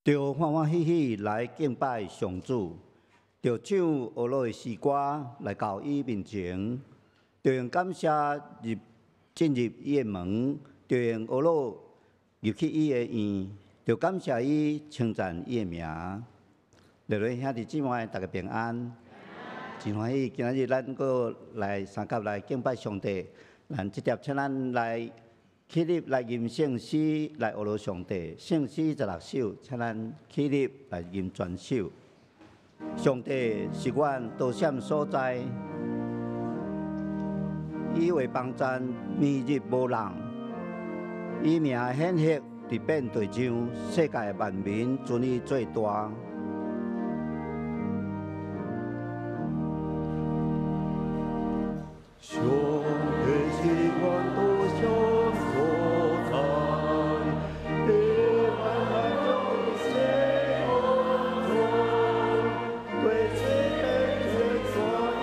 着欢欢喜喜来敬拜上主，着唱俄罗的诗歌来到伊面前，着用感谢进入伊的门，着用俄罗入去伊的院，着感谢伊，称赞伊的名。各位兄弟姊妹，大家平安。真欢喜，今仔日咱阁来三甲来敬拜上帝，咱直接请咱来起立来吟圣诗来学罗上帝。圣诗16首，请咱起立来吟全首。上帝是阮躲闪所在，伊为帮站眠日无人，伊名显赫伫遍地上，世界万民尊伊最大。上帝是阮躲闪所在，地万万众生安全，对世界最大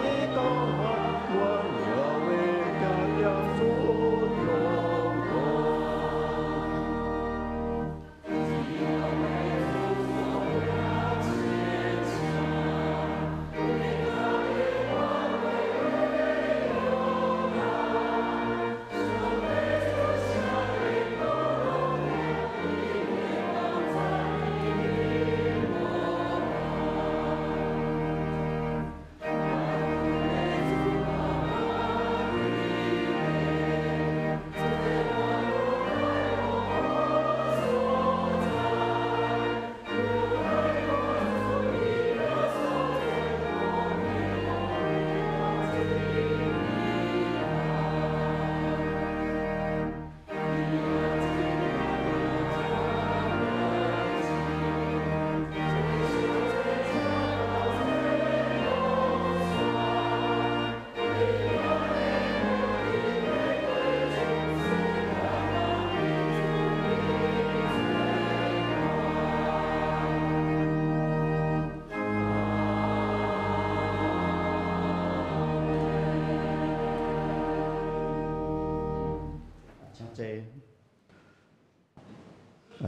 伊讲法，阮了为家家所用功。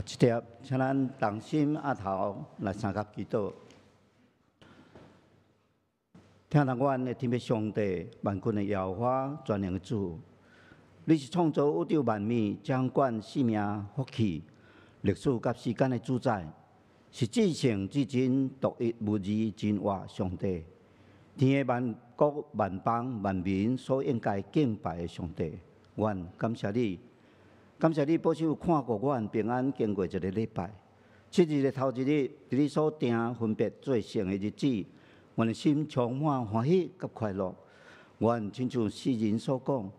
即条，请咱同心压头来三甲祈祷。听从阮的天父上帝，万军的耶和华，全能的主，你是创造宇宙万物、掌管生命、福气、历史甲时间的主宰，是至圣至真、独一无二真活上帝，天的万国万邦万民所应该敬拜的上帝。阮感谢你。感谢你保守看顾阮平安经过一个礼拜，7日的头一日，伫你所定分别做圣的日子，阮的心充满欢喜甲快乐。阮亲像诗人所讲，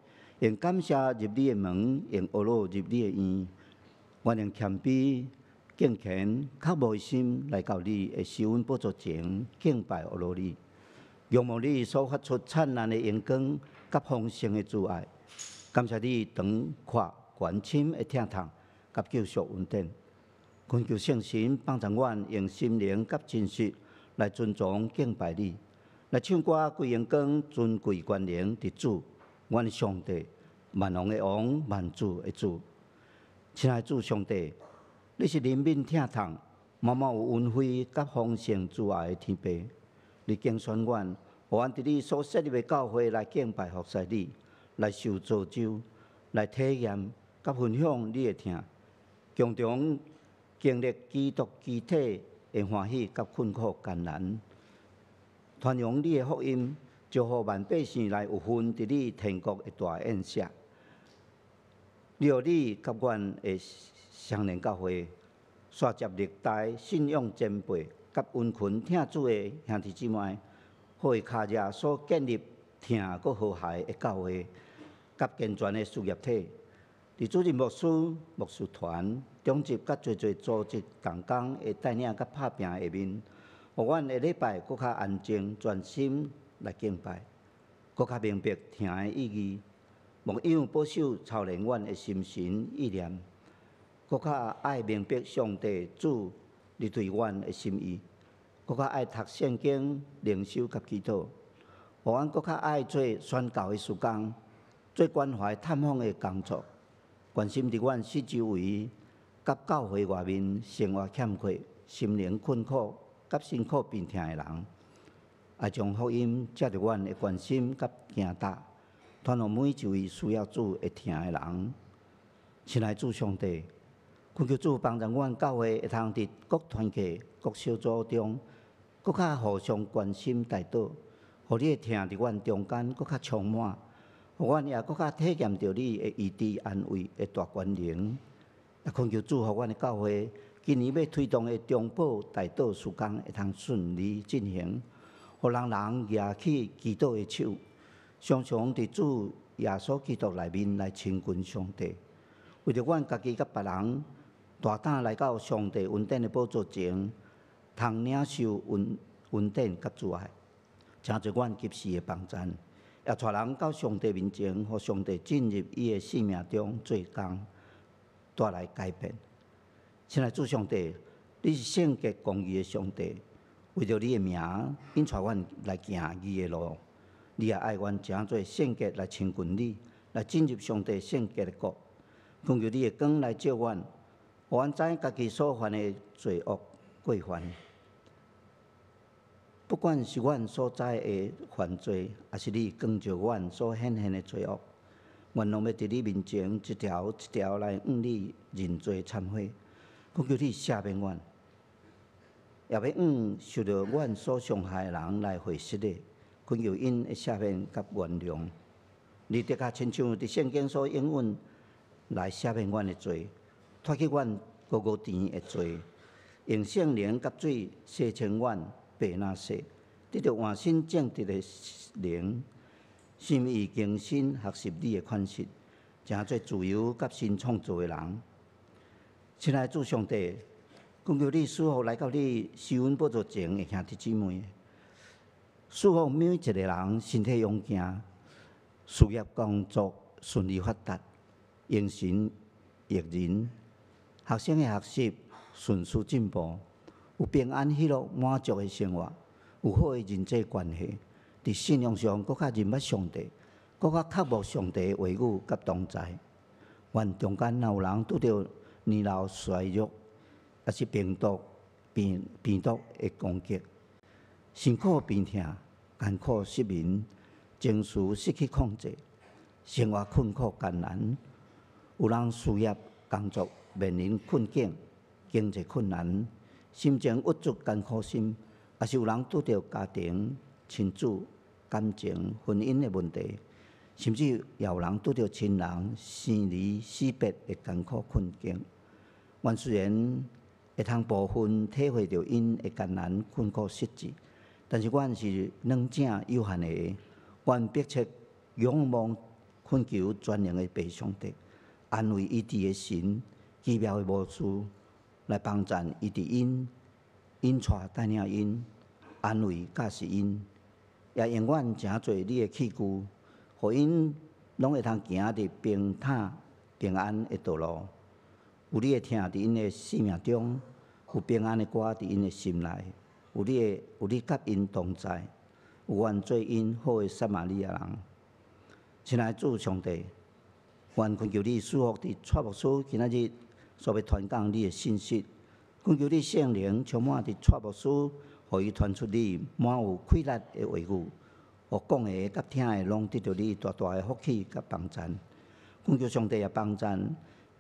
用感谢入你的门，用恶乐入你的院。阮用谦卑、敬虔、较无心来到你的施恩宝座前敬拜恶乐你，仰望你所发出灿烂的阳光甲丰盛的慈爱。感谢你长阔关心的听痛，甲救赎恩典，恳求圣神帮助阮用心灵甲真实来尊重敬拜你，来唱歌归荣光尊贵关联的主，阮的上帝，万王的王，万主的主。亲爱的主上帝，你是怜悯听痛、满满有恩惠甲丰盛慈爱的天父，你拣选阮，互阮伫你所设立的教会来敬拜服侍你，来受造就，来体验。甲分享你的听，共同经历基督肢体的欢喜甲困苦艰难，传扬你的福音，祝福万百姓来有份伫你天国的大宴席。你予你甲阮的相连教会，刷接历代信仰前辈甲温群听主的兄弟姊妹，好为卡热所建立听佮和谐的教会，甲健全的事业体。伫主任牧师、牧师团、中级甲侪组织同工的带领甲拍拼下面，互阮下礼拜搁较安静、专心来敬拜，搁较明白听的意义，莫因保守操练阮的心神意念，搁较爱明白上帝主你对阮的心意，搁较爱读圣经、灵修甲祈祷，互阮搁较爱做宣教的事工，做关怀探访的工作。关心伫阮四周围，甲教会外面生活欠缺、心灵困苦、甲辛苦病痛的人，也将福音借着阮的关心甲行答，传予每一位需要主会听的人。亲爱主上帝，恳求主帮助阮教会会通伫各团契、各小组中，搁较互相关心带导，互你的听伫阮中间搁较充满，互阮也搁较体验到你的医治安慰的大权能。也恳求主，互阮的教会今年要推动的中保带导事工会通顺利进行，互人人举起祈祷的手，常常伫主耶稣基督内面来亲近上帝。为着阮家己甲别人，大胆来到上帝恩典的宝座前，通领受恩典甲主爱，请做阮及时的帮衬，也带人到上帝面前，互上帝进入伊的生命中做工，带来改变。亲爱的主上帝，你是圣洁公义的上帝，为着你的名，引带阮来行义的路。你也爱阮诚做圣洁来亲近你，来进入上帝圣洁的国。恳求你的光来照阮，互阮知家己所犯的罪恶过犯。不管是阮所知的犯罪，还是你光照阮所显现的罪恶，阮拢要伫你面前一条一条来向你认罪忏悔。恳求你赦免阮，也要向受到阮所伤害的人来回释的，恳求因的赦免甲原谅。你的确亲像伫圣经所应允来赦免阮的罪，脱去阮高高甜的罪，用圣灵甲水洗清阮白那洗，得到换新正直的灵，心意更新，学习你的款式，诚做自由甲新创造的人。亲爱的主上帝，恳求你赐福来到你施恩宝座前的兄弟姊妹，赐福每一个人身体勇健，事业工作顺利发达，应神益人，学生的学习顺遂进步，有平安喜乐满足的生活，有好的人际关系，伫信仰上更较认捌上帝，更较刻薄上帝的话语甲同在。阮中间若有人拄着年老衰弱，也是病毒的攻击，辛苦病痛、艰苦失眠、情绪失去控制，生活困苦艰难。有人事业工作面临困境，经济困难，心情郁卒艰苦心，也是有人拄着家庭、亲子、感情、婚姻的问题，甚至也有人拄着亲人生离死别的艰苦困境。阮虽然会通部分体会到因的艰难困苦失志，但是阮是软正有限的，阮迫切仰望恳求全能的白上帝，安慰医治的神，奇妙的无私来帮助医治因，引带领因，安慰教示因，也用阮诚做你的器具，互因拢会通行伫平坦平安的道路。有你的听伫因的生命中，有平安的歌伫因的心内，有你甲因同在，有愿做因好的撒玛利亚人。亲爱的主上帝，愿恳求你赐福伫蔡牧师今仔日所要传讲你的信息，恳求你圣灵充满伫蔡牧师，互伊传出你满有气力的话语，互讲的甲听的拢得到你大大的福气甲帮助。恳求上帝也帮助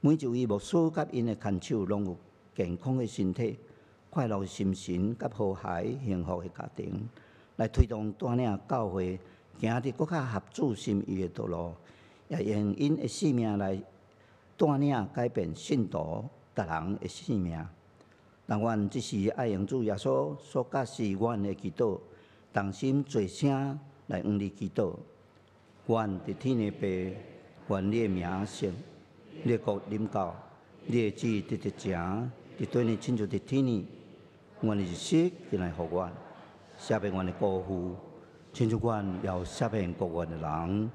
每一位牧师甲因的看守拢有健康的身体、快乐的心神甲和谐幸福的家庭，来推动带领教会行伫更较合主心意的道路，也用因的生命来带领改变信徒逐人的生命。但愿即时爱用主耶稣所教示阮的祈祷，同心做声来向你祈祷。愿伫天的爸，愿你的名圣。你的国临到，你的旨意得成，伫地呢亲像伫天呢。阮的日息进来互阮，赦免阮的过负，亲像阮也有赦免过阮的人。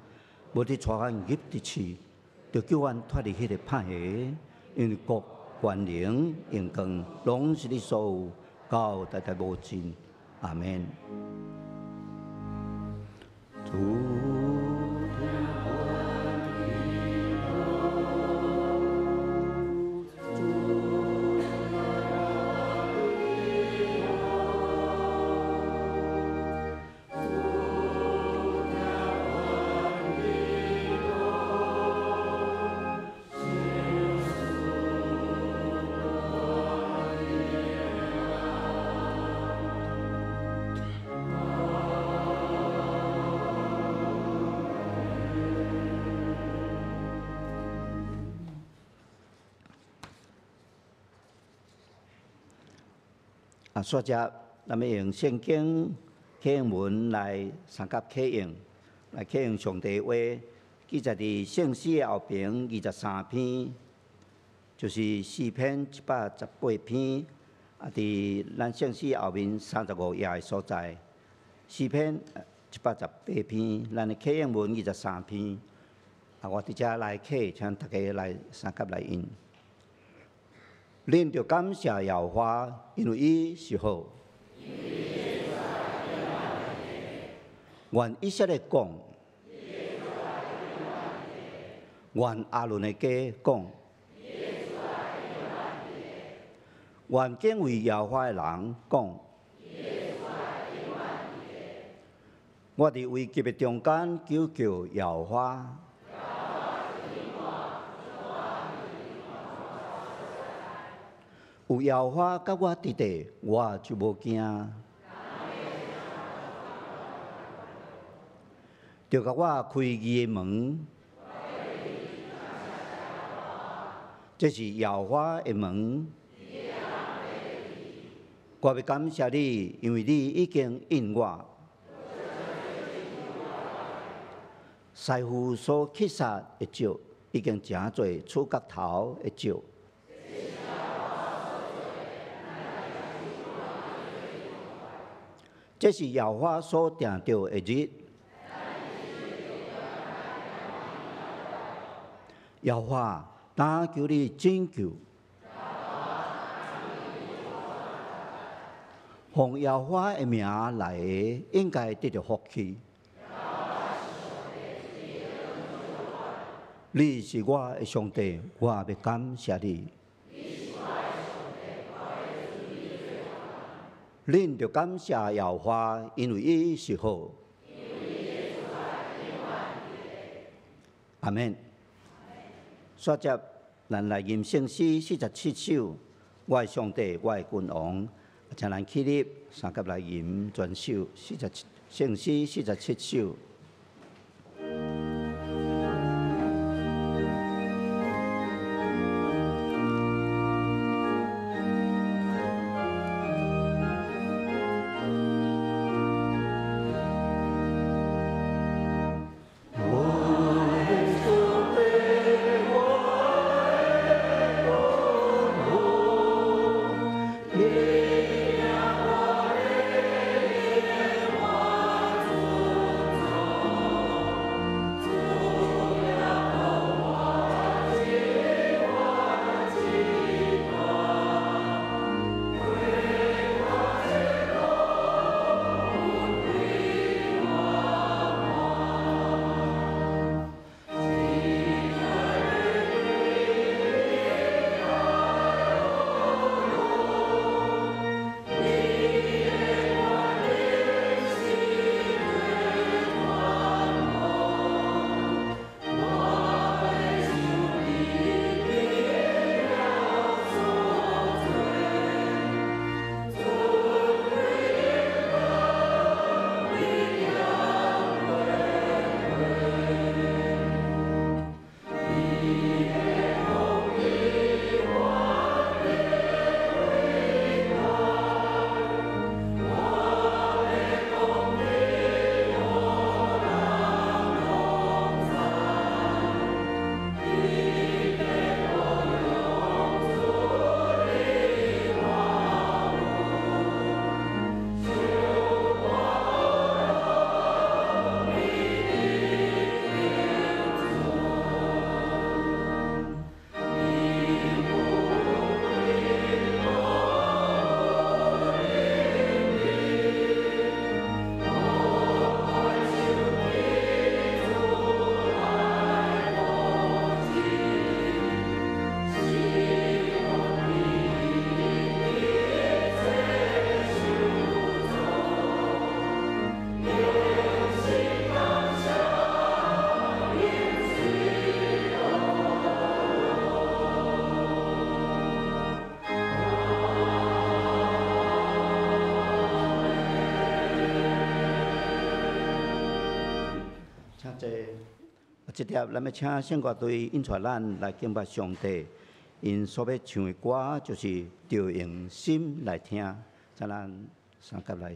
无伫带阮入伫去，就叫阮脱离迄个歹下，因为国、权能、荣光，拢是你所有，到代代无尽。阿免。接着咱们用圣经启应文来参加启应，来启应上帝话，记载伫圣诗后边23篇，就是诗篇118篇，伫咱圣诗后面35页的所在，诗篇118篇，咱的启应文23篇。我伫遮来启，请大家来三甲来应。恁着感谢耶和华，因为伊是好。愿以色列讲，愿亚伦的家讲，愿敬畏耶和华的人讲。我伫危急的中间求救耶和华。有耶和华甲我伫地，我就无惊。就甲我开义的门，这是耶和华的门。我要感谢你，因为你已经应我。师傅所刻杀的石，已经真侪触角头的石。这是耶和华所定着的日。耶和华，但求你拯救。奉耶和华的名来的，应该得到福气。你是我的上帝，我要感谢你。恁着感谢耶和华，因为伊是好。阿免。接着，咱来吟圣诗47首。我的上帝，我的君王，请咱起立，三甲来吟全首圣诗47首。这条，咱要请圣乐队引带咱来敬拜上帝。因所要唱的歌，就是着用心来听，请咱三甲来。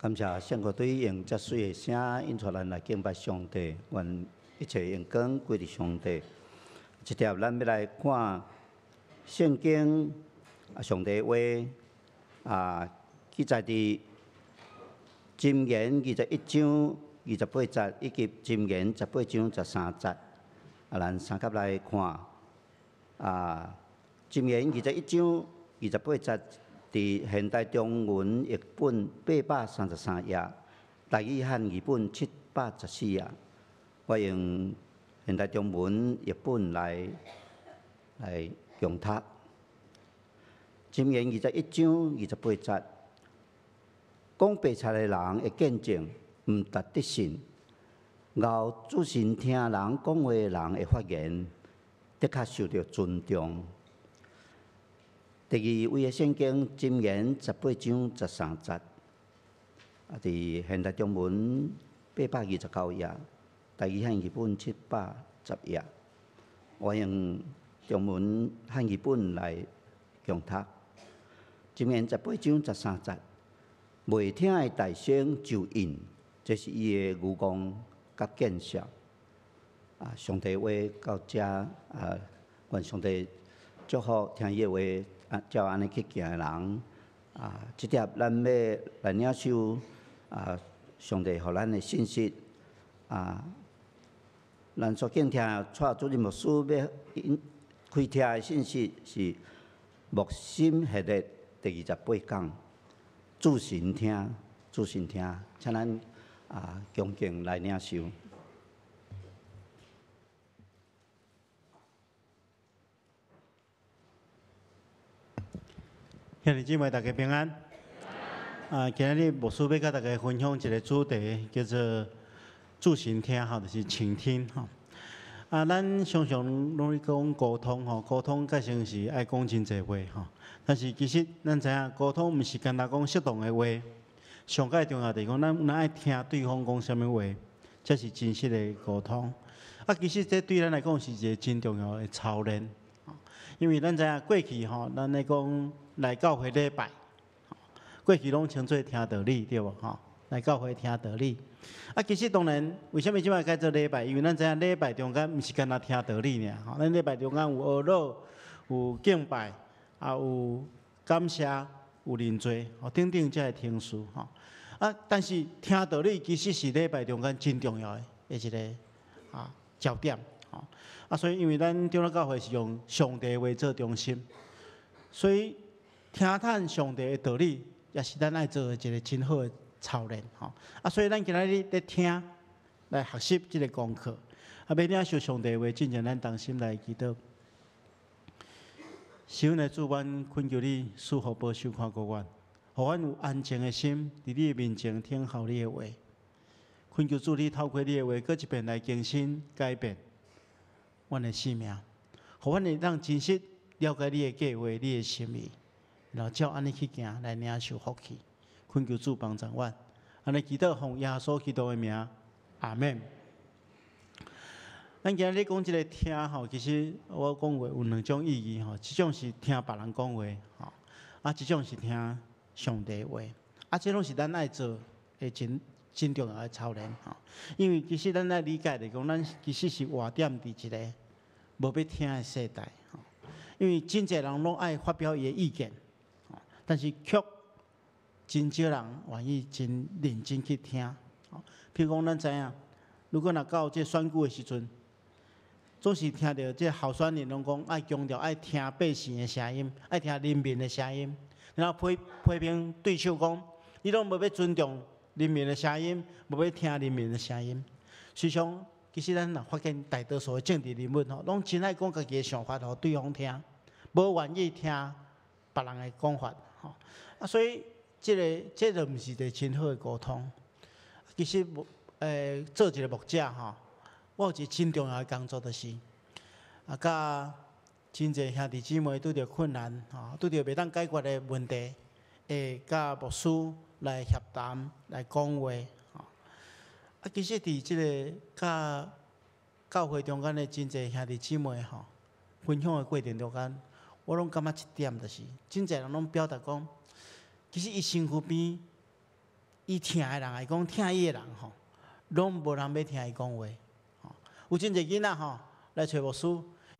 感谢圣歌队用遮水的声引出咱来敬拜上帝，愿一切荣光归于上帝。这条咱要来看圣经上帝话记载伫箴言21章28節以及箴言18章13節。咱三甲來看箴言21章28節。伫现代中文譯本833頁，台語漢語本714頁。我用現代中文譯本來用讀。箴言21章28節，講白賊的人會見證，毋值得信；後仔細聽人講話的人會發言，的確受到尊重。第二位嘅聖經箴言18章13節，伫現代中文829頁，台語漢語本710頁。我用中文漢語本來用讀。箴言18章13節，未聽的大聲就應，這是伊嘅語講甲見識。上帝話到遮願上帝祝福聽伊嘅話。照安尼去行的人，即條咱要來領受上帝予咱的信息。咱所敬聽蔡主任牧師要開聽的信息是木心系列第28講，仔細聽，仔細聽，請咱恭敬來領受。兄弟姊妹，大家平安。今日牧师要甲大家分享一个主题，叫做注心听，吼，就是倾听，吼。咱常常拢讲沟通，吼，沟通甲成是爱讲真侪话，吼。但是其实咱知影，沟通毋是简单讲适当的话，上界重要的讲，咱爱听对方讲啥物话，才是真实的沟通。其实这对咱来讲是一个真重要的操练。因为咱知影过去吼，咱咧讲来教会礼拜，过去拢称做听道理，对无吼？来教会听道理。其实当然，为什么即摆改做礼拜？因为咱知影礼拜中间毋是干那听道理尔，吼，咱礼拜中间有学乐，有敬拜，有感谢，有认罪，等等才会听书，吼。但是听道理其实是礼拜中间真重要的一个焦点。所以因为咱长老教会是用上帝话做中心，所以听探上帝的道理，也是咱爱做的一个真好的操练，吼。所以咱今仔日咧听，来学习这个功课，要领受上帝的话，进前咱同心来祈祷。神的主，阮恳求你赐福保守看顾阮，互阮有安静的心，伫你的面前听候你的话。恳求主，你透过你的话，搁一遍来更新改变阮的生命，互阮会当真实了解你的计划、你的心意，然后照安尼去行，来领受福气。恳求主帮助阮，安尼祈祷奉耶稣基督的名，阿免。咱今日讲即个听吼，其实我讲话有两种意义吼，一种是听别人讲话吼，一种是听上帝的话，这拢是咱爱做的真重要的操练吼。因为其实咱爱理解来讲，咱其实是活踮伫一个无要听的世代吼。因为真侪人拢爱发表伊的意见，但是却真少人愿意真认真去听。譬如讲，咱知影，如果若到这选举的时阵，总是听到这候选人拢讲爱强调爱听百姓的声音，爱听人民的声音，然后批评对手讲，你拢无要尊重人民的声音，无要听人民的声音。实际上，其实咱若发现大多数的政治人物吼，拢真爱讲家己的想法互对方听，无愿意听别人的讲法吼。所以这就毋是一个真好的沟通。其实做一个牧者吼，我有一个真重要的工作，就是甲真侪兄弟姊妹拄着困难吼，拄着袂当解决的问题，会甲牧师来协谈、来讲话吼。其实伫即个甲教会中间的真侪兄弟姊妹吼，分享的过程中间，我拢感觉一点，就是真侪人拢表达讲，其实伊身躯边，伊听的人来讲，听伊的人吼，拢无人要听伊讲话。有真侪囡仔吼来找牧师，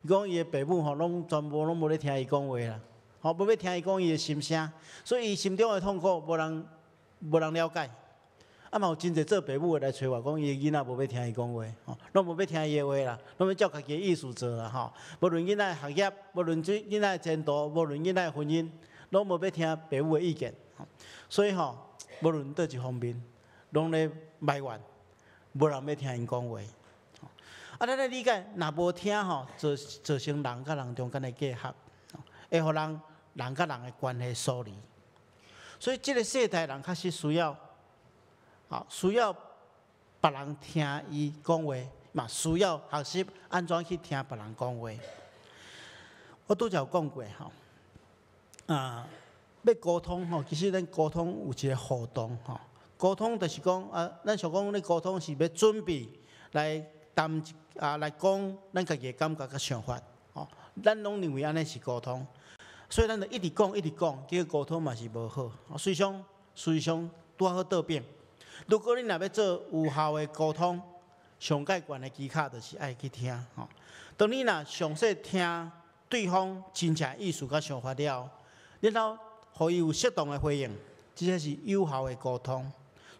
伊讲伊的父母吼，拢全部拢无咧听伊讲话啦，吼无要听伊讲伊的心声，所以伊心中的痛苦无人了解。嘛有真侪做父母的来找我，讲伊的囡仔无要听伊讲话，吼，拢无要听伊的话啦，拢要照家己的意思做啦，吼。无论囡仔的学业，无论囡仔的前途，无论囡仔的婚姻，拢无要听父母的意见，吼。所以吼，无论倒一方面，拢咧埋怨，无人要听因讲话。咱来理解，若无听吼，造成人甲人中间的隔阂，会互人甲人的关系疏离。所以，这个世代人确实需要别人听伊讲话，嘛需要学习安怎去听别人讲话。我拄则有讲过吼，要沟通吼，其实咱沟通有一个互动吼。沟通就是讲咱想讲咧沟通是要准备来来讲咱家己的感觉甲想法，吼，咱拢认为安尼是沟通，所以咱就一直讲，结果沟通嘛是无好。实际上拄好倒变。如果你若要做有效的沟通，上界悬的基础就是爱去听，吼。当你若详细听对方真正意思甲想法了，然后互伊有适当的回应，这才是有效的沟通。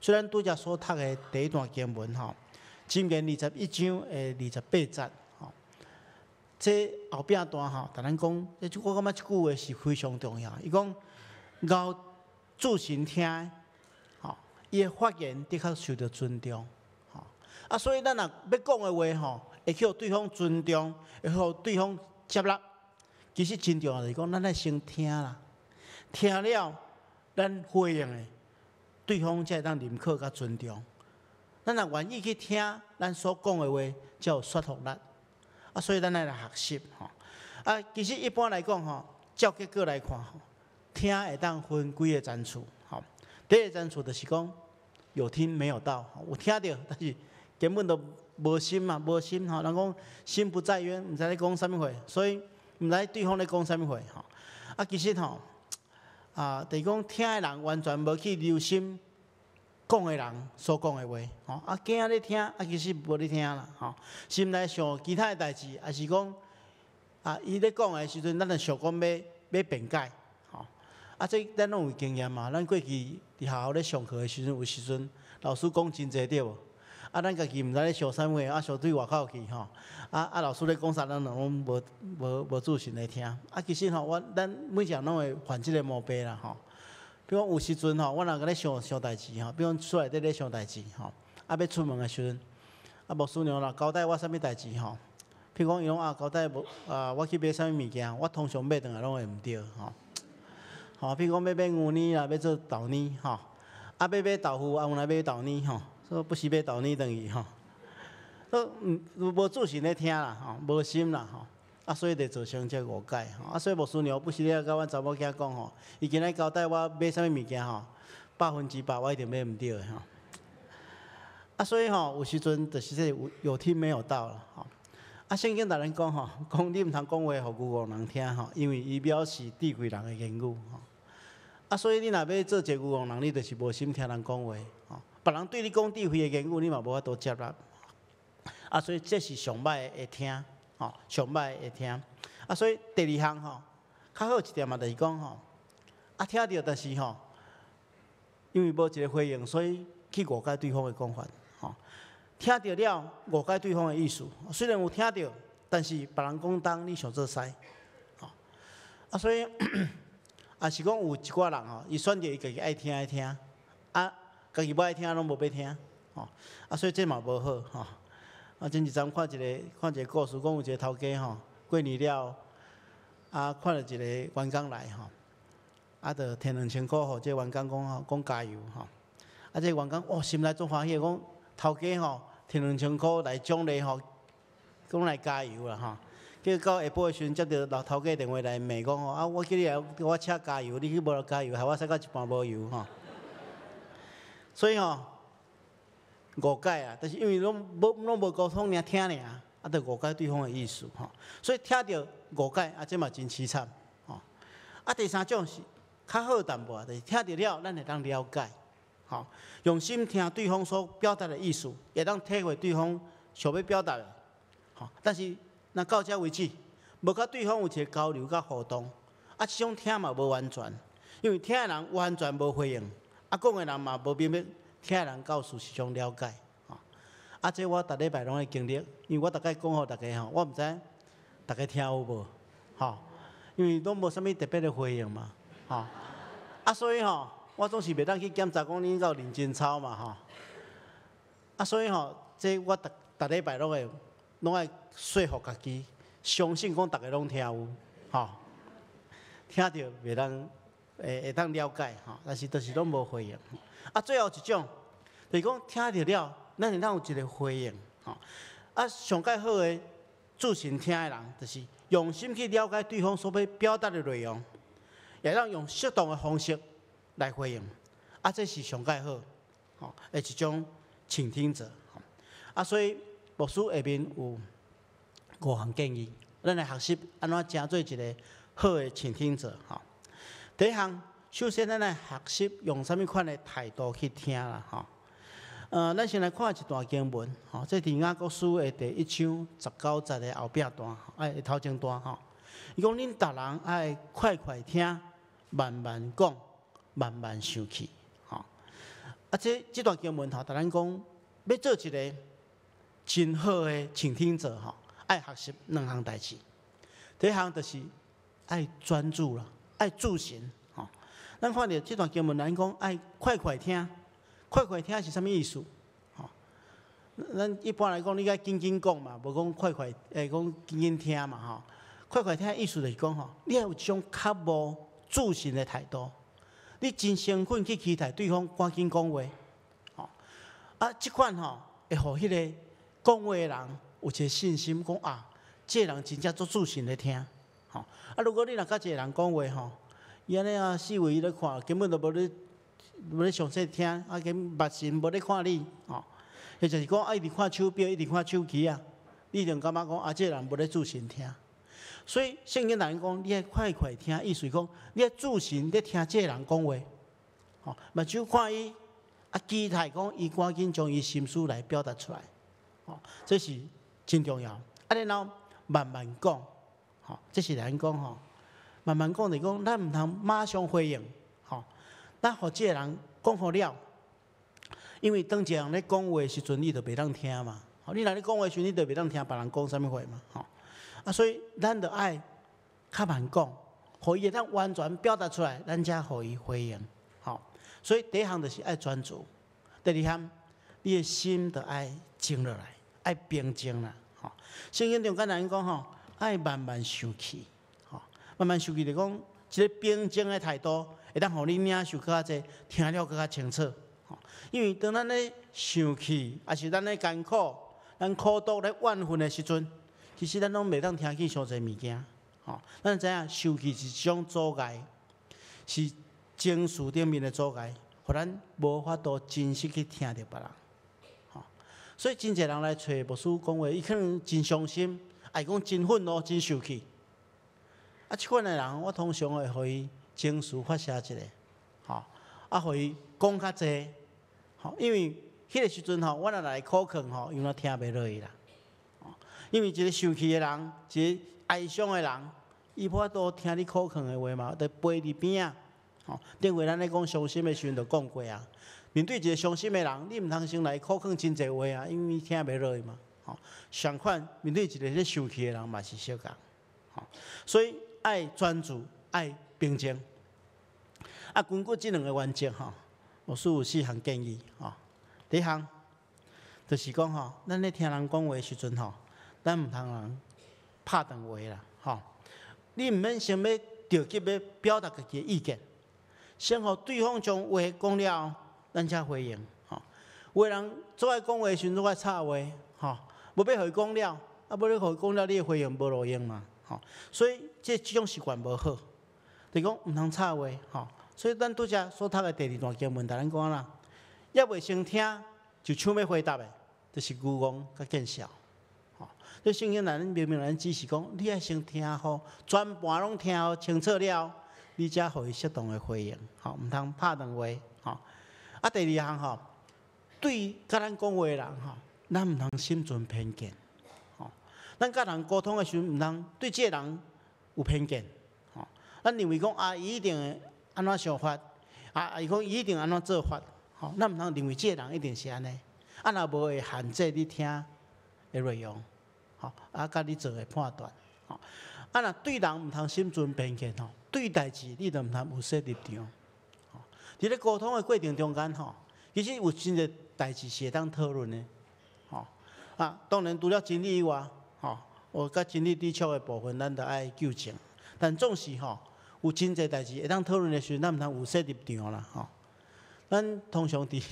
虽然拄则所读的第一段经文吼。箴言21章28節，吼，這後邊一段吼，但咱講，我感覺這句話是非常重要。伊講，咬注心聽，吼，伊的發言的確受到尊重，吼。所以咱若要講的話吼，會去互對方尊重，會互對方接納。其實真重要就是講，咱愛先聽啦，听了咱回应的，对方才会当认可甲尊重。咱若愿意去听咱所讲的话，才有说服力。啊，所以咱来学习吼。啊，其实一般来讲吼，照结果来看吼，听会当分几个层次吼。第一个层次就是讲有听没有到，有听到，但是根本都无心嘛，无心吼。人讲心不在焉，毋知咧讲啥物话，所以毋知对方咧讲啥物话吼。啊，其实吼，就是讲听的人完全无去留心讲的人所讲的话，吼。啊，囝咧听，其实无咧听啦，吼。心内想其他的代志，还是讲伊咧讲的时阵，咱就想讲要辩解，吼。这咱拢有经验嘛。咱过去伫学校咧上课的时阵，有时阵老师讲真济对无？咱家己毋知咧想啥物话，想对外口去吼。老师咧讲啥，咱拢无注心来听。其实吼，咱每一人拢会犯即个毛病啦，吼。比如讲有时阵吼，我若个咧想代志吼，比如讲厝内底咧想代志吼，要出门的时阵，牧师娘若交代我啥物代志吼，譬如讲伊拢交代无我去买啥物物件，我通常买转来拢会毋对吼。譬如讲要买牛奶啦，要做豆奶吼，要买豆腐，原来买豆奶吼。说不是买豆奶等于吼，都无注心咧听啦，吼，无心啦，吼，所以就造成这误解，吼，所以牧师娘不是咧甲阮查某囝讲吼，伊今日交代我买啥物物件吼，100%我一定买毋对的吼，所以吼有时阵就是这有听没有到啦，吼，圣经大人讲吼，讲你毋通讲话互牛郎人听吼，因为伊表示智慧人的言语吼，所以你若要做一个牛郎人，你就是无心听人讲话吼。别人对你讲智慧的言语，你嘛无法度接纳，所以这是上歹会听，上歹会听，所以第二项吼，较好一点嘛，就是讲吼，听到但是吼，因为无一个回应，所以去误解对方的讲法，听到了误解对方的意思，虽然有听到，但是别人讲东，你想做西，所以是讲有一寡人吼，伊选择伊家己爱听，家己无爱听，拢无要听，所以这嘛无好，前一阵看一个故事，讲有一个头家吼，过年了，看到一个员工来吼，就添2000块，互这个员工讲加油吼，这个员工心内足欢喜，讲头家吼添2000块来奖励吼，讲来加油啦吼。结果到下晡的时阵，接到老头家电话来骂讲吼，我叫你来我车加油，你去无来加油，害我驶到一半无油吼。所以吼误解啊，但是因为拢无沟通，尔听尔，就误解对方的意思吼。所以听到误解这嘛真凄惨吼。第三种是较好淡薄，就是听到了，咱会当了解，吼，用心听对方所表达的意思，会当体会对方想要表达的，吼。但是那到这为止，无甲对方有一个交流甲互动，这种听嘛无完全，因为听的人完全无回应。讲的人嘛无明白，听的人到事实上了解，这我逐礼拜拢会经历，因为我大概讲互大家吼，我毋知大家听有无，因为拢无啥物特别的回应嘛，所以吼，我总是袂当去检查讲你有认真抄嘛，所以吼，这我逐礼拜拢会说服家己，相信讲大家拢听有，听到袂当。会当了解但是就是拢无回应。最后一种就是讲听到了，咱会当有一个回应上介好的注心听的人，就是用心去了解对方所要表达的内容，也当用适当的方式来回应。这是上介好的一种倾听者。所以牧师下面有5项建议，咱来学习安怎成做一个好的倾听者第一项，首先咱来学习用啥物款的态度去听啦，咱先来看一段经文，这伫雅各书的第1章19节的后壁段，头前段伊讲恁逐人爱快快听，慢慢讲，慢慢生气，这段经文逐咱讲要做一个真好的倾听者，爱学习2项代志。第一项就是爱专注啦。爱注心，咱看到这段经文，咱讲爱快快听，快快听是啥物意思？咱一般来讲，你该紧紧讲嘛，无讲快快，讲紧紧听嘛，快快听的意思就是讲你要有一种较无自信的态度。你真兴奋去期待对方赶紧讲话，吼啊，即款吼会互迄个讲话的人有一个信心，讲啊，这个人真正足自信咧听，吼啊，如果你若甲一个人讲话吼，伊安尼啊四围咧看，根本都无咧详细听，啊，根目神无咧看你，吼，或者是讲啊，一直看手表，一直看手机啊，你一定感觉讲啊，这个人无咧自信听。所以圣经内面讲，你要快快听，意思讲你要自信咧听这个人讲话，吼，目睭看伊，啊，期待讲伊赶紧将伊心思来表达出来，吼，这是真重要。啊，然后慢慢讲，吼，这是咱讲吼，慢慢讲就讲，咱毋通马上回应，吼，咱互这个人讲好了，因为当一个人咧讲话时阵，你就袂当听嘛，吼，你若咧讲话时，你就袂当听别人讲啥物话嘛，吼。啊，所以咱就爱较慢讲，互伊会当完全表达出来，咱才互伊回应。吼，所以第一项就是爱专注，第二项，你的心就爱静落来，爱平静啦。吼，圣经中简单讲吼，爱慢慢受气。吼，慢慢受气就讲一个平静的态度，会当互你领受较济，听了更较清楚。吼，因为当咱咧生气，还是咱咧艰苦、咱苦毒咧怨愤的时阵。其实咱拢袂当听见上侪物件，吼，咱知影受气是一种阻碍，是情绪顶面的阻碍，互咱无法度真实去听着别人，吼。所以真侪人来找牧师讲话，伊可能真伤心，爱讲真愤怒、真受气。啊，即款的人，我通常会互伊情绪发泄一下，吼，啊，互伊讲较济，吼，因为迄个时阵吼，我若来苦劝吼，伊若听袂落去啦。因为一个受气的人，一个哀伤的人，伊无法度听你苦劝的话嘛，得陪伫边啊。吼，顶回咱咧讲伤心的时阵，就讲过啊。面对一个伤心的人，你毋通先来苦劝真侪话啊，因为听袂落去嘛。吼，相反，面对一个咧受气的人嘛是相共。吼，所以爱专注，爱平静。啊，根据这两个原则吼，牧师有4项建议。吼，第一项就是讲吼，咱咧听人讲话的时阵吼。咱毋通人拍断话啦，吼！你毋免先要着急要表达家己的意见，先互对方将话讲了后，咱才回应，吼！有的人做爱讲话时阵做爱插话，吼！无要互伊讲了，啊，要你互伊讲了，你的回应无路用嘛，吼！所以这种习惯无好，就讲毋通插话，吼！所以咱拄则所读的第2段经文，咱讲啦，还未先听就抢要回答的，就是愚妄甲见笑。这圣经内明明咱指示讲，你爱先听好，全盘拢听好清楚了，你才互伊适当的回应，吼，毋通拍断话，吼。啊，第2项吼，对甲咱讲话的人吼，咱毋通心存偏见，吼。咱甲人沟通的时阵，毋通对这个人有偏见，吼。咱认为讲啊，伊一定会安怎想法，啊，伊讲伊一定安怎做法，吼。咱毋通认为这个人一定是安尼，啊，若无会限制你听的内容。啊，甲你做个判断，吼，啊，若对人毋通心存偏见，吼，对代志你就毋通有色立场，吼。伫咧沟通的过程中间，吼，其实有真侪代志是会当讨论的，吼。啊，当然除了真理以外，吼，我甲真理抵触的部分，咱就爱纠正。但总是吼，有真侪代志会当讨论的时候，咱毋通有色立场啦，吼。咱通常伫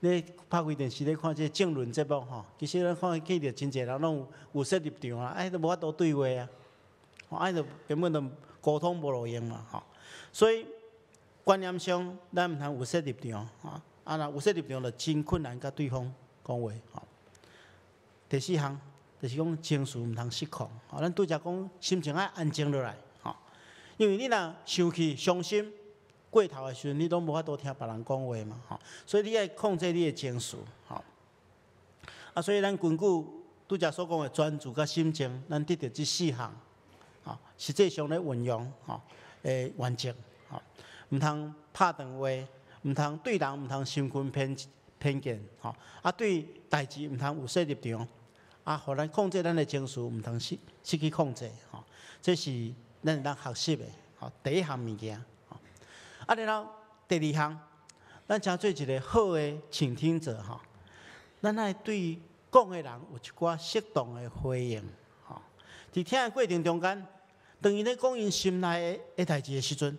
咧拍开电视咧看这政论节目吼，其实咱看见着真侪人拢有色立场啦，都无法度对话啊，吼，就根本就沟通无路用嘛，吼。所以观念上，咱毋通有色立场，吼，啊，若有色立场就真困难甲对方讲话，吼。第4项就是讲情绪毋通失控，吼，咱拄则讲心情爱安静落来，吼，因为你若生气、伤心。过头的时阵，你拢无法度听别人讲话嘛，吼，所以你爱控制你的情绪，吼。啊，所以咱根据拄则所讲的专注甲心情，咱得到这4项，吼，实际上咧运用，吼，原则，吼，毋通拍断话，毋通对人毋通心存偏见，吼，啊，对代志毋通有色立场，啊，互咱控制咱的情绪，毋通失去控制，吼，这是咱学习的，吼，第1项物件。啊，然后第2项，咱诚做一个好的倾听者吼，咱爱对讲的人有一寡适当的回应吼。伫听的过程中间，当伊咧讲因心内的代志的时阵，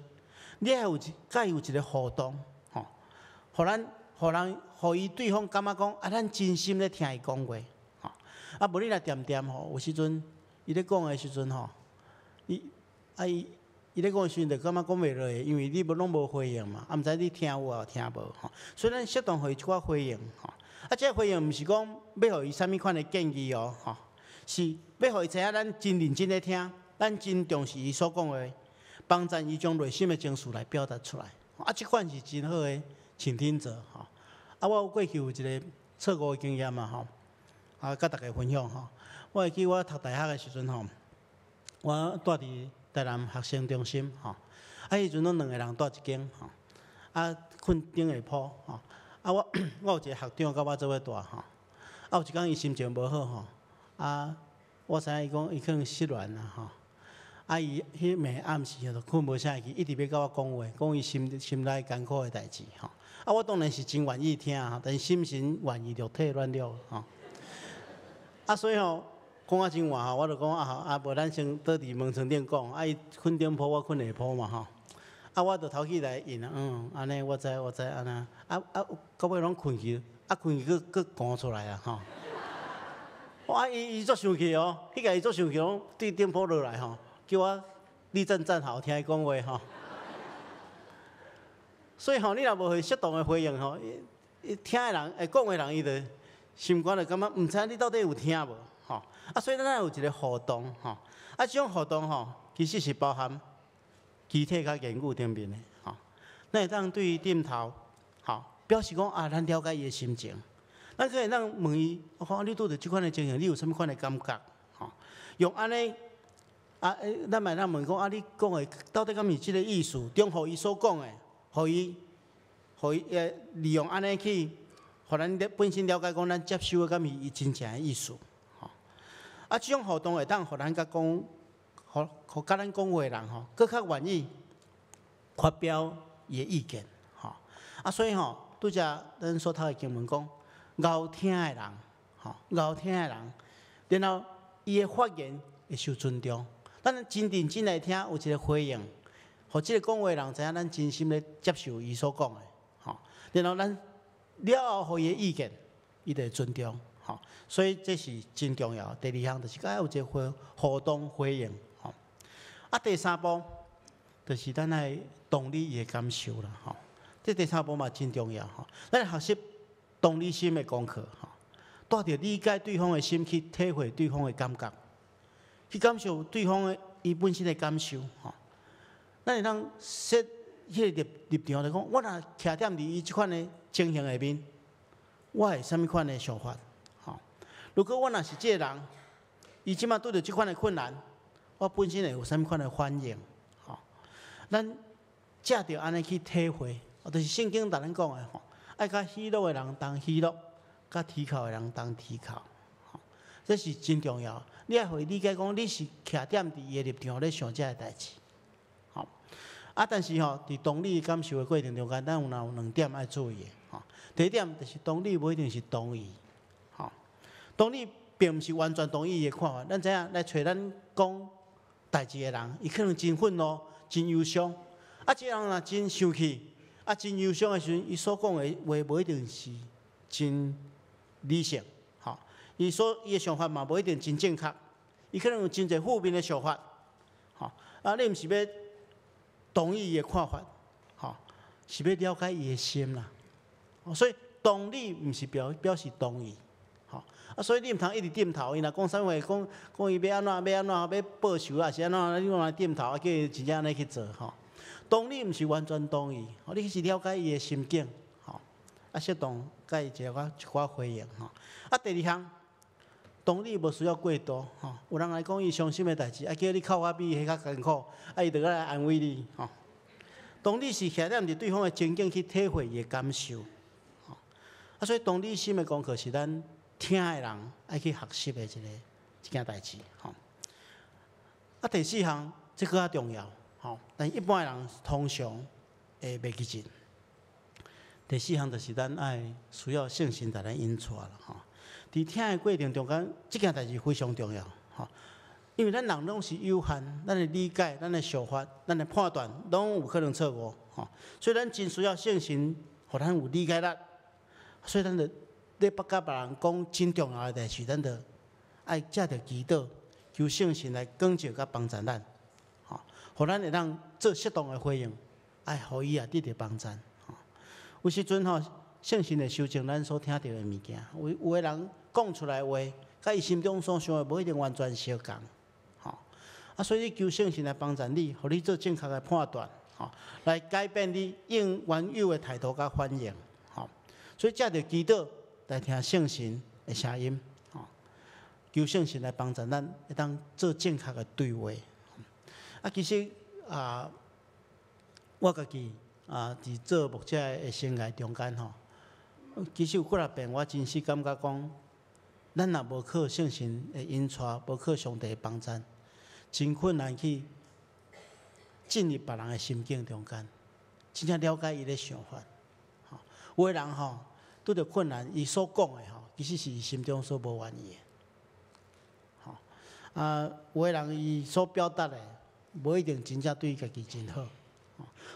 你还有甲伊有一个互动，吼，互人，互伊对方感觉讲啊，咱真心咧听伊讲话，吼，啊，无你来点吼，有时阵伊咧讲诶时阵吼，伊咧讲诶时阵，就感觉讲袂落去，因为你拢无回应嘛，啊，毋知你听有无听无吼，所以咱适当互伊一寡回应，吼，啊，这回应毋是讲要互伊啥物款诶建议哦，吼，是要互伊知影咱真认真咧听，咱真重视伊所讲诶。帮助伊将内心的情绪来表达出来，啊，这款是真好的倾听者，吼。啊，我过去有一个错误的经验嘛，吼，啊，甲大家分享吼。我会记我读大学的时阵吼，我住伫台南学生中心，吼，啊，迄阵拢2个人住一间，吼，啊，困顶下铺，吼，啊，我有一个学长甲我做伙住，吼，啊，有一天伊心情无好，吼，啊，我知影伊讲伊可能失恋啦，吼。啊！伊迄暝暗时就困无啥去，一直要甲我讲话，讲伊心内艰苦诶代志吼。啊，我当然是真愿意听吼，但是心神愿意，肉体软弱吼。啊，所以吼讲啊真话吼，我就讲啊无咱先倒伫门床顶讲，啊伊困顶铺，我困下铺嘛吼。啊，我就头起来应安尼我知安尼。到尾拢困去，困去佫讲出来啊吼。啊，伊足生气哦，迄个伊足生气，拢对顶铺落来吼。叫我立正站好，听伊讲话吼。所以吼，你若无去适当的回应吼，听的人、讲的人，伊就心肝就感觉毋知你到底有听无吼。啊，所以咱有一个互动吼。啊，这种互动吼，其实是包含肢体甲言语顶面的吼。咱会当对伊点头，吼，表示讲啊，咱了解伊的心情。咱可以问伊，哦，你拄着即款的情形，你有啥物款的感觉？吼，用安尼。啊，咱咪问讲啊，你讲的到底敢是即个意思？中互伊所讲的，互伊利用安尼去，互咱本身了解讲咱接受的敢是伊真正的意思，吼。啊，即种互动会当互咱甲讲，互甲咱讲话的人吼，更较愿意发表伊的意见，吼。啊，所以吼，拄则咱所读的经文讲，敖听的人，吼，敖听的人，然后伊的发言会受尊重。咱真认真来听，有一个回应，互即个讲话的人知影咱真心咧接受伊所讲的，吼。然后咱了后，互伊的意见，伊就会尊重，吼。所以这是真重要。第2项就是该有一个互动回应，吼。啊，第3步就是咱来同理伊的感受啦，吼。这第3步嘛真重要，吼。咱学习同理心的功课，吼，带着理解对方的心去体会对方的感觉。去感受对方的伊本身的感受，吼。咱会当设迄个立场来讲，我若徛踮伫伊即款的情形下面，我会啥物款的想法，吼。如果我若是即个人，伊即马拄着即款的困难，我本身会有啥物款的反应，吼。咱借着安尼去体会，就是圣经逐咱讲的吼，爱甲喜乐的人当喜乐，甲啼哭的人当啼哭，吼。这是真重要。你要互伊理解讲，你是徛踮伫伊的立场咧想这个代志，吼。啊，但是吼，伫同理感受的过程中间，咱有2点爱注意的，吼。第1点就是同理不一定是同意，吼。同理并毋是完全同意伊的看法。咱知影来找咱讲代志的人，伊可能真愤怒、真忧伤。啊，这人若真生气，啊，真忧伤的时阵，伊所讲的话无一定是真理性。伊的想法嘛，无一定真正确，伊可能有真侪负面的想法，吼。啊，你毋是要同意伊的看法，吼，是要了解伊的心啦。所以同理毋是表示同意，吼。啊，所以你毋通一直点头，伊若讲啥话，讲伊要安怎，要报仇啊，是安怎，你往来点头啊，叫伊真正安尼去做，吼。同理毋是完全同意，吼，你是了解伊的心境，吼。啊，适当甲伊一寡回应，吼。啊，第2项。同理无需要过度，吼。有人来讲伊伤心的代志，叫你哭啊比迄较艰苦，伊就来安慰你，吼。同理是徛踮伫对方的情境去体会伊的感受，吼。啊，所以同理心的功课是咱听的人爱去学习的一件代志，吼。啊，第4项这个较重要，吼。但一般的人通常会袂记真。第4项就是咱爱需要信心在咱引出啦，吼。伫听的过程中间，这件代志非常重要，吼。因为咱人拢是有限，咱的理解、咱的想法、咱的判断，拢有可能错误，吼。所以咱真需要圣神，互咱有理解力。所以咱着咧甲别人讲真重要的代志，咱着爱借着祈祷，求圣神来光照甲帮助咱，吼，互咱会当做适当的回应，爱互伊也得到帮助。吼，有时阵吼，圣神会修正咱所听到的物件。有的人讲出来的话，甲伊心中所想的无一定完全相共。所以你求圣神来帮助你，互你做正确的判断，来改变你应原有的态度甲反应，所以借着祈祷来听圣神的声音，求圣神来帮助咱，会当做正确的对话。其实我家己伫做牧者的生涯中间其实有几啊遍，我真是感觉讲，咱若无靠圣神的引带，无靠上帝的帮助，真困难去进入别人的心境中间，真正了解伊的想法。有的人拄着困难，伊所讲的其实是伊心中所无愿意的。有的人伊所表达的，无一定真正对家己真好。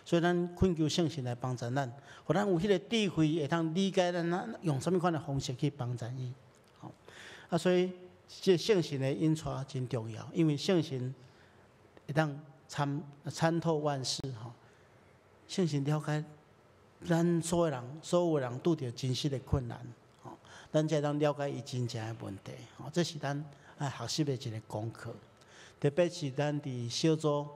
所以咱恳求圣神来帮助咱，互咱有迄个智慧，会通理解咱用什么款的方式去帮助伊。所以这圣神的引带真重要，因为圣神会当参透万事圣神了解咱所有人拄着真实的困难咱才能了解伊真正的问题这是咱爱学习的一个功课。特别是咱伫小组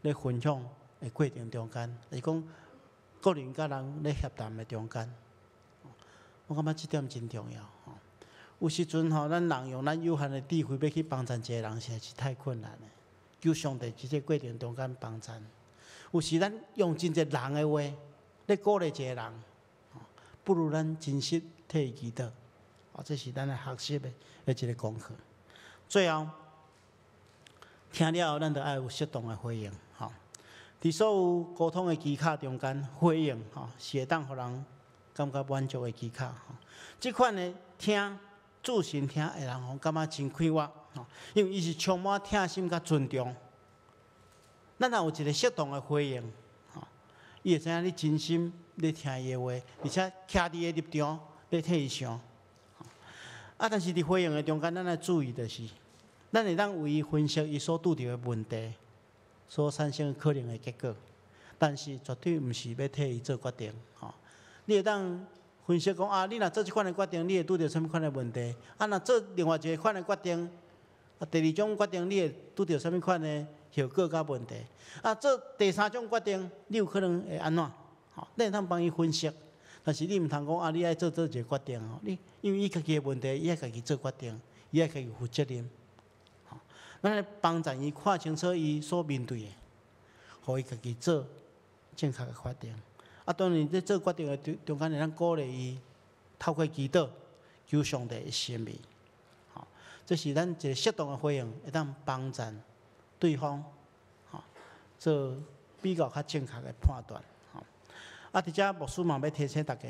咧分享的过程中间，是讲个人甲人咧协谈的中间，我感觉这点真重要有时阵咱人用咱有限的智慧要去帮助一个人，实在是太困难了。求上帝在这过程中间帮助。有时咱用真侪人的话咧鼓励一个人，不如咱真实替伊祈祷。这是咱来学习的一个功课。最后，听了后，咱就爱有适当的回应。伫所有沟通的技巧中间，回应是会当互人感觉满足的技巧。这款的听。自信听的人感觉真快活因为伊是充满听心甲尊重。咱若有一个适当的回应伊会知影你真心咧听伊的话，而且徛伫伊的立场咧替伊想。但是伫回应的中间，咱要注意的是，咱会当为伊分析伊所拄着的问题，所产生可能的结果，但是绝对毋是要替伊做决定你会当。分析讲你若做这款的决定，你会拄到什么款的问题？若做另外一个款的决定，第二种决定你会拄到什么款的效果甲问题？做第三种决定，你有可能会安怎？你会通帮伊分析，但是你毋通讲你爱做一个决定因为伊家己的问题，伊爱家己做决定，伊爱家己负责任。咱来帮助伊看清楚伊所面对的，互伊家己做正确的决定。当然，在做决定的中间，咱鼓励伊透过祈祷求上帝的心意。这是咱一个适当的回应，会当帮助对方做比较较正确的判断。伫遮牧师嘛要提醒大家，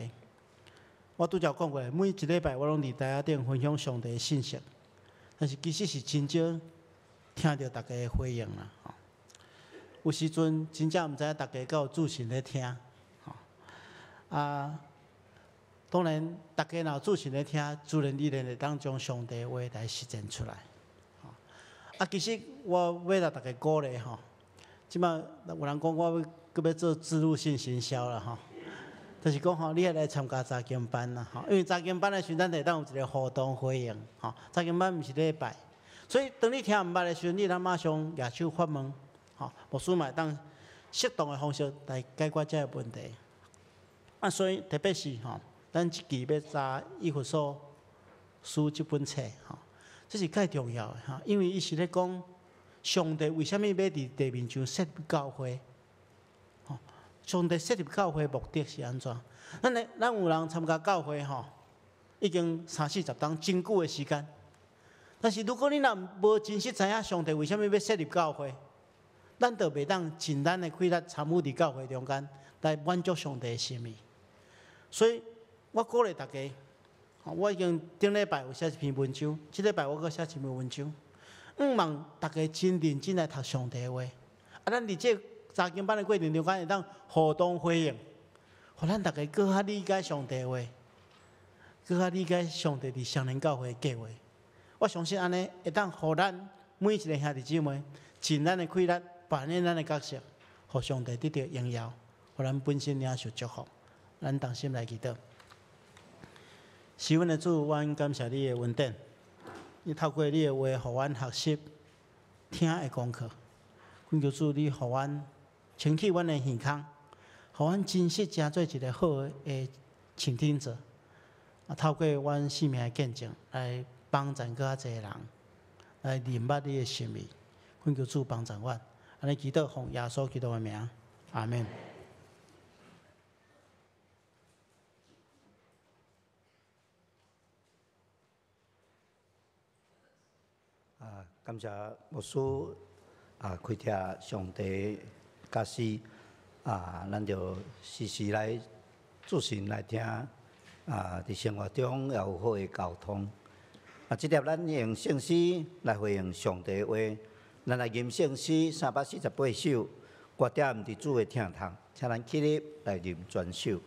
我拄则讲过，每一礼拜我拢伫台顶分享上帝的信息，但是其实是真少听到大家的回应啦。有时阵真正毋知影大家敢有注心咧听。当然，大家若有注心咧听，自然而然会当将上帝的话来实践出来。其实我要让大家鼓励即摆有人讲我要做植入性行销啦就是讲你也来参加查经班啦因为查经班的时阵，咱会当有一个互动回应查经班毋是礼拜，所以当你听毋捌的时阵，你通马上举手发问牧师嘛会当适当的方式来解决这个问题。所以特别是咱即期要查以弗所书这本册这是介重要的因为伊是咧讲上帝为什么要伫地面上设立教会？上帝设立教会的目的是安怎？咱有人参加教会已经30-40年真久的时间，但是如果你若无真实知影上帝为什么要设立教会，咱就袂当尽咱的气力参与伫教会中间来满足上帝的心意。所以我鼓励大家，我已经顶礼拜有写一篇文章，这礼拜我阁写一篇文章。望大家真认真来读上帝的话。咱伫这查经班的过程中，敢会当互动回应，互咱大家更较理解上帝的话，更较理解上帝伫双年教会的计划。我相信安尼会当互咱每一个兄弟姊妹尽咱的气力，扮演咱的角色，互上帝得到荣耀，互咱本身领受祝福。咱同心来祈祷。是阮的主，阮感谢你的恩典。你透过你的话，互阮学习听的功课。恳求主，你互阮清起阮的耳孔，互阮真实成做一个好的倾听者。透过阮生命的见证，来帮助更较侪人，来明白你的心意。恳求主帮助阮，安尼祈祷奉耶稣基督的名，阿门。感谢牧师开听上帝教示咱就时时来注心来听伫生活中要有好的交通。即粒咱用圣诗来回应上帝的话，咱来吟圣诗348首，歌点伫主的听堂，请咱起立来吟全首。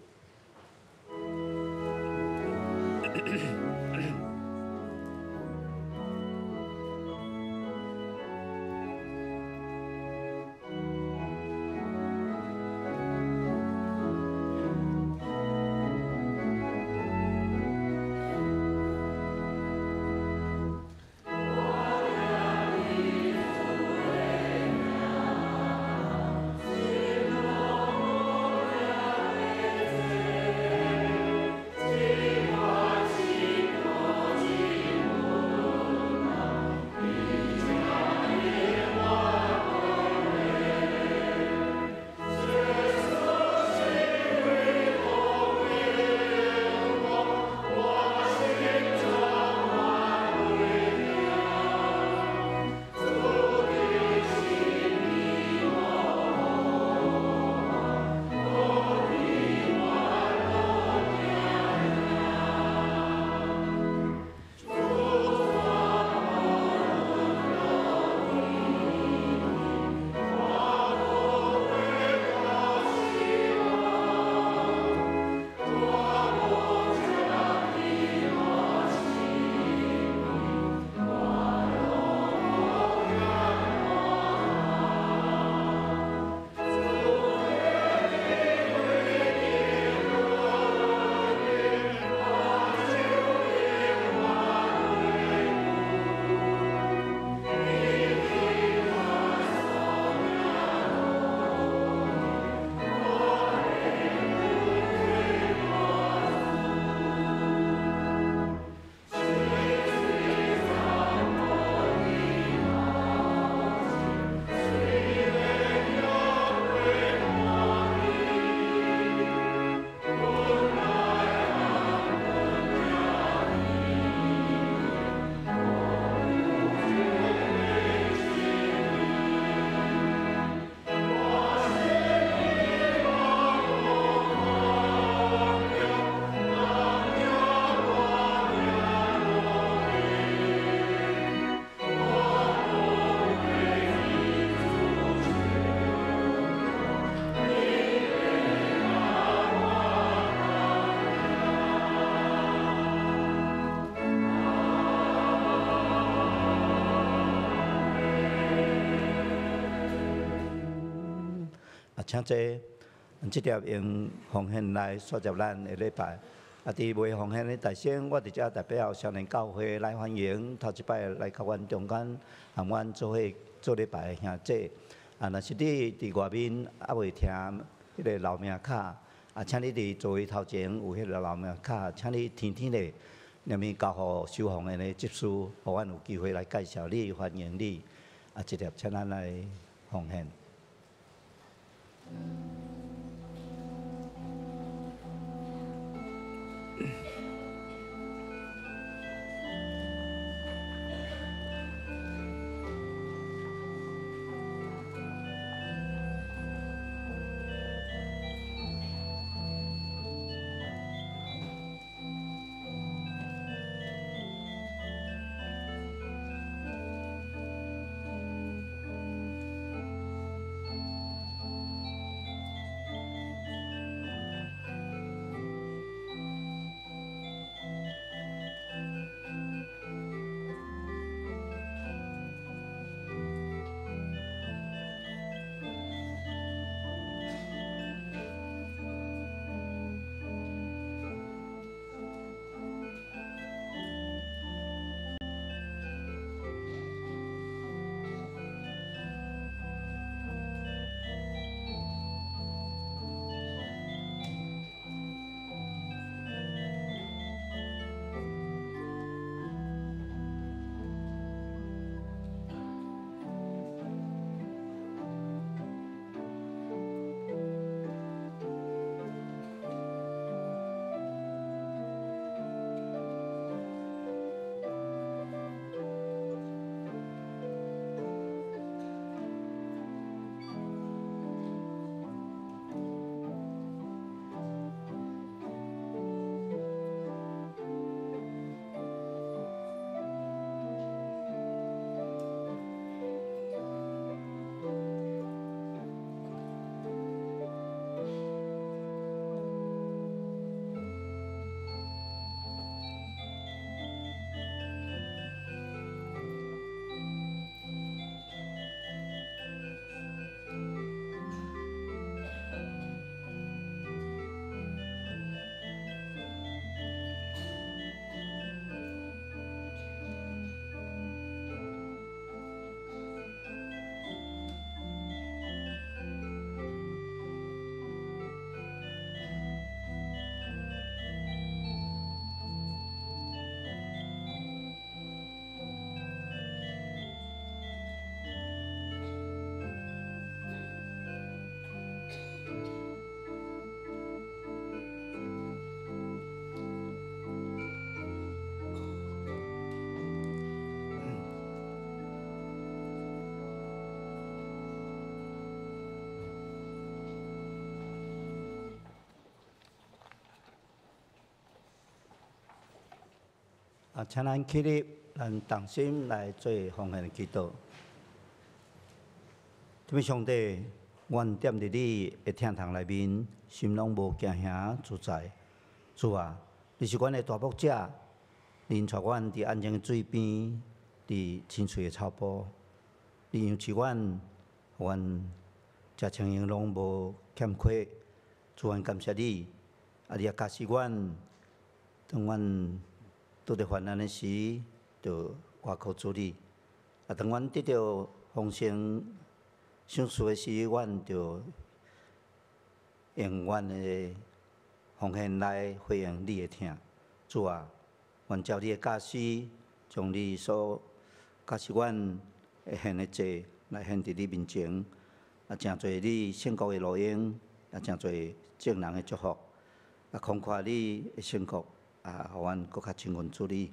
请坐，即条用奉献来刷接咱的礼拜。伫未奉献的大先，我伫遮代表少年教会来欢迎头一摆来到阮中间，含阮做礼拜的兄弟。若是你伫外面未听迄个留名卡，请你伫座位头前有迄个留名卡，请你天天咧，连面交互收奉献的执事，互阮有机会来介绍你、欢迎你。即条请咱来奉献。请咱起立，咱同心来做奉献的祈祷。这位上帝，阮踮伫你的厅堂内面，心拢无惊吓自在。主啊，你是阮的大牧者，恁带阮伫安静的水边，伫青翠的草坡，你养饲阮，阮食穿用拢无欠缺。主，阮感谢你，你也加持阮，当阮拄着患难的时，就外靠主你；当阮得到丰盛赏赐的时，阮就用阮的奉献来回应你的听。主啊，阮照你的教示，将你所教示阮会献的祭来献伫你面前，诚侪你圣国的路用，诚侪正人的祝福，空看你的圣国，互阮搁较亲近主你，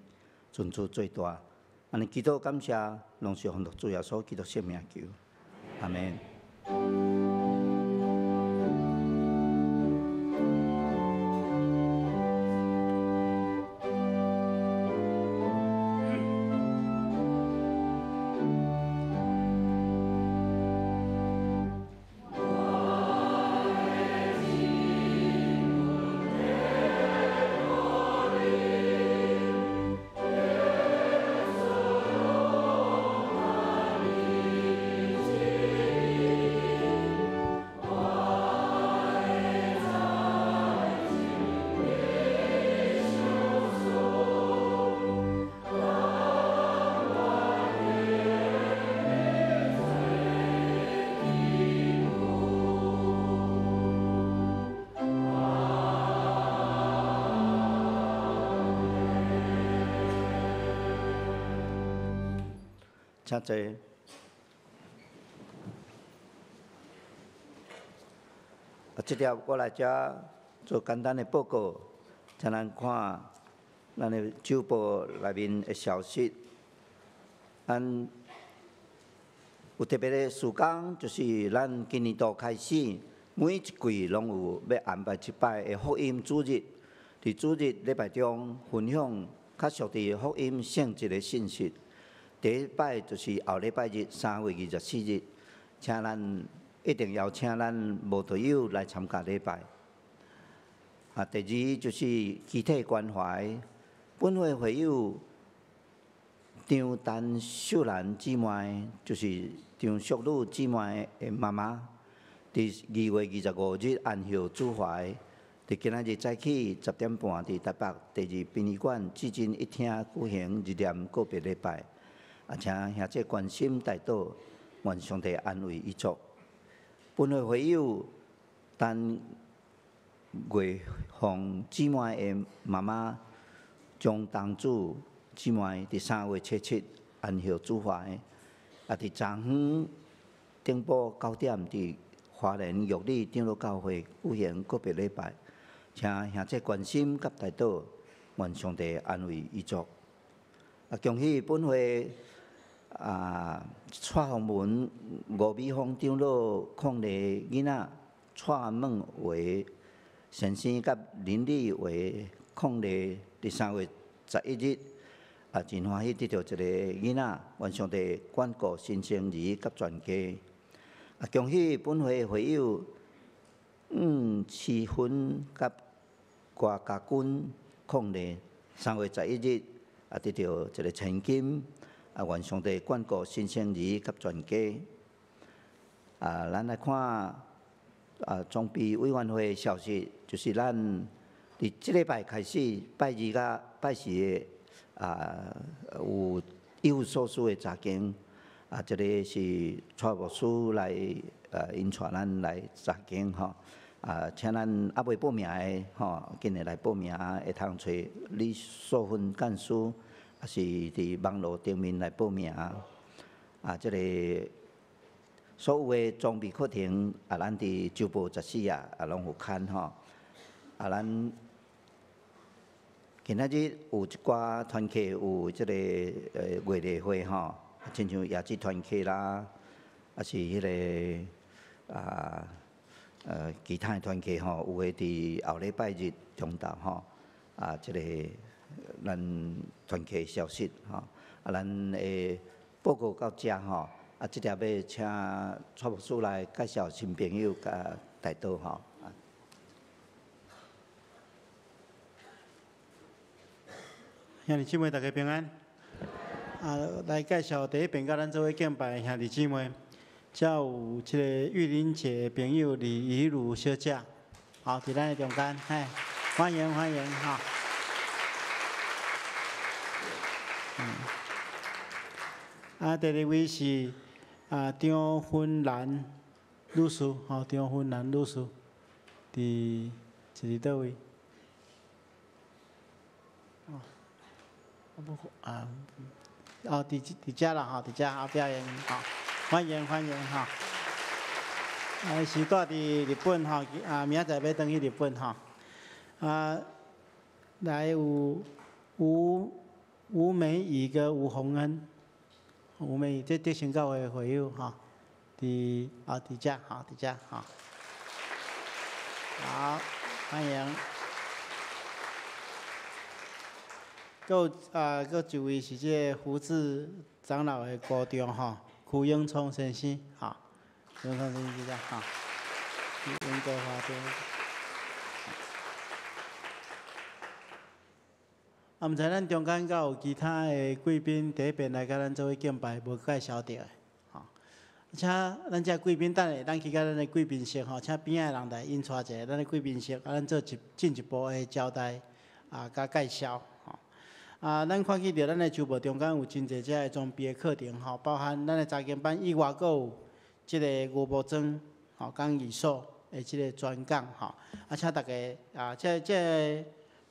尊主最大。安尼祈祷感谢，拢是奉主耶稣基督圣名求，阿门。请坐。这条我来遮做简单的报告，请咱看咱的周报内面的消息。咱有特别的事工，就是咱今年度开始，每一季拢有要安排一摆的福音主日，伫主日礼拜中分享较属于福音性质的信息。第一摆就是后礼拜日3月24日，请咱一定邀请咱无队友来参加礼拜。第二就是集体关怀，本会会友张丹秀兰姊妹，就是张淑女姊妹的妈妈，伫2月25日安休主怀，伫今仔日早起10点半伫台北第2殡仪馆至今一厅举行日念告别礼拜。请兄弟关心代祷，愿上帝安慰伊祝。本会会友等月凤姊妹的妈妈张东主姊妹伫3月7日安休主怀，伫昨昏顶晡9点伫花莲玉里长老教会举行告别礼拜。请兄弟关心甲代祷，愿上帝安慰伊祝。恭喜本会。蔡宏文、吴美芳长老伉俪囡仔蔡孟为先生甲林丽为伉俪，伫3月11日真欢喜得到一个囡仔，愿上帝眷顾新生儿甲全家。恭喜本会会友赐芬甲郭家军伉俪3月11日得到一个千金。愿上帝眷顾新生儿甲全家。咱来看装备委员会的消息，就是咱伫即礼拜开始，拜二甲拜四的有以弗所书的查经，这个是蔡牧师来引带咱来查经吼。请咱还未报名的吼，今日来报名，会通找李素芬干事。是伫网络顶面来报名这个所有的装备课程咱伫周报14拢有刊吼。咱今仔日有一寡团契有即个月例会吼，亲像野子团契啦，是迄个其他的团契吼，有诶伫后礼拜日中昼吼，即个咱团契消息吼，啊，咱会报告到遮吼，啊，即条要请蔡牧师来介绍新朋友甲大道吼。兄弟姊妹，大家平安。来介绍第一遍甲咱做伙敬拜兄弟姊妹，遮有即个玉玲姐的朋友李怡如小姐，好，伫咱的中间，嘿，欢迎欢迎哈。第二位是张芬兰女士，吼，张芬兰女士，是倒位？伫遮啦吼，伫遮好表演吼，欢迎欢迎吼。是住伫日本吼，明仔载要转去日本吼。来有吴美仪跟吴洪恩，吴美仪这德行教会的会友吼，伫遮吼，伫遮吼。好，欢迎。搁一位是这个胡志长老的姑丈吼，曲永聪先生吼，曲永聪先生在吼，英国华中。毋知咱中间敢有其他的贵宾第一遍来甲咱做伙敬拜，无介绍到的吼。请咱遮贵宾等下，咱去甲咱的贵宾席吼，请边仔的人来引带一下咱的贵宾席，咱做进一步的交代甲介绍。咱看见着咱的周末中间有真侪只的装备的课程吼，包含咱的查经班以外，阁有即个吴木庄吼讲义所的即个专讲吼，请大家这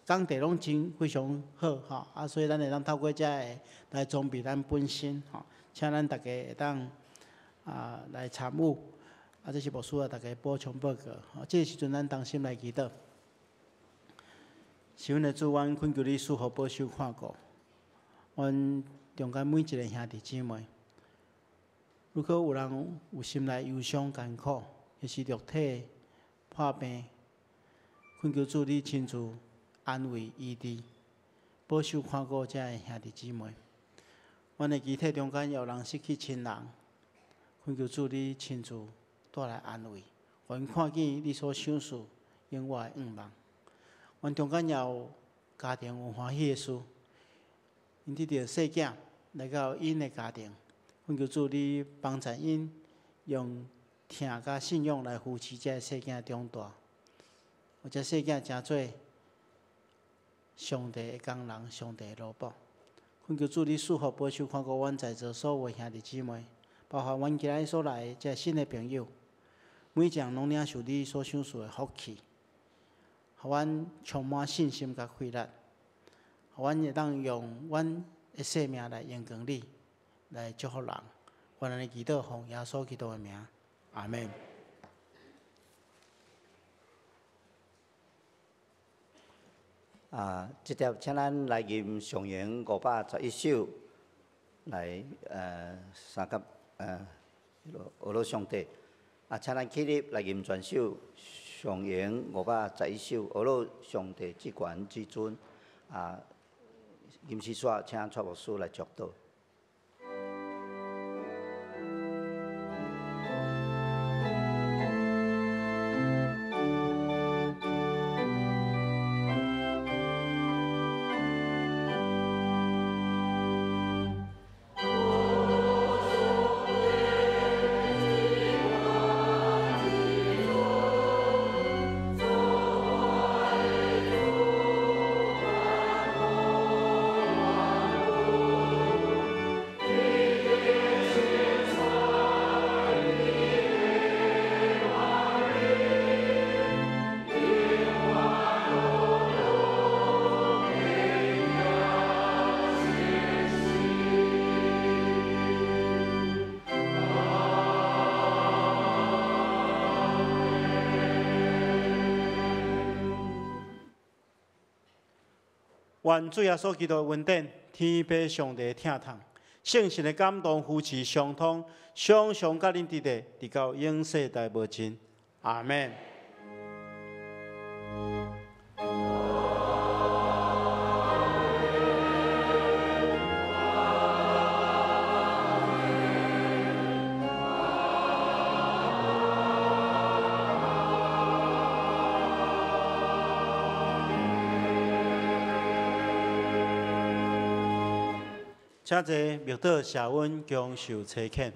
讲题拢真非常好吼，所以咱会当透过这个来装备咱本身吼，请咱大家会当来参与，这是无需要大家补充报告吼，这个时阵咱当心来祈祷。是阮的主，阮恳求你赐福保守看顾，阮中间每一个兄弟姊妹。如果有人有心内忧伤艰苦，或是肉体破病，恳求主你亲自安慰医治，保守看顾这的兄弟姊妹。阮的肢体中间有人失去亲人，恳求主你亲自带来安慰。阮看见你所想事，永远的愿望。阮中间也有家庭有欢喜的事，因得着细囝来到因的家庭，恳求主你帮助因用听甲信仰来扶持这细囝长大，有这细囝诚做上帝的工人，上帝的劳保。恳求主你赐福保守看顾阮在座所有兄弟姊妹，包括阮今日所来的这新的朋友，每一项拢领受你所享受的福气。互阮充满信心甲快乐，互阮会当用阮的生命来荣光你，来祝福人。愿安尼祈祷，奉耶稣基督的名，阿门。这条请咱来吟上元511首，来三甲学罗上帝。请咱起立来吟全首。上元511首，学罗上帝之权之尊。吟诗煞，请蔡牧师来祝祷。愿主耶稣基督的恩典、天父上帝的疼痛、圣神的感动、扶持相通，常常甲恁伫地，直到永世代无尽。阿门。请坐，默祷谢恩将受差遣。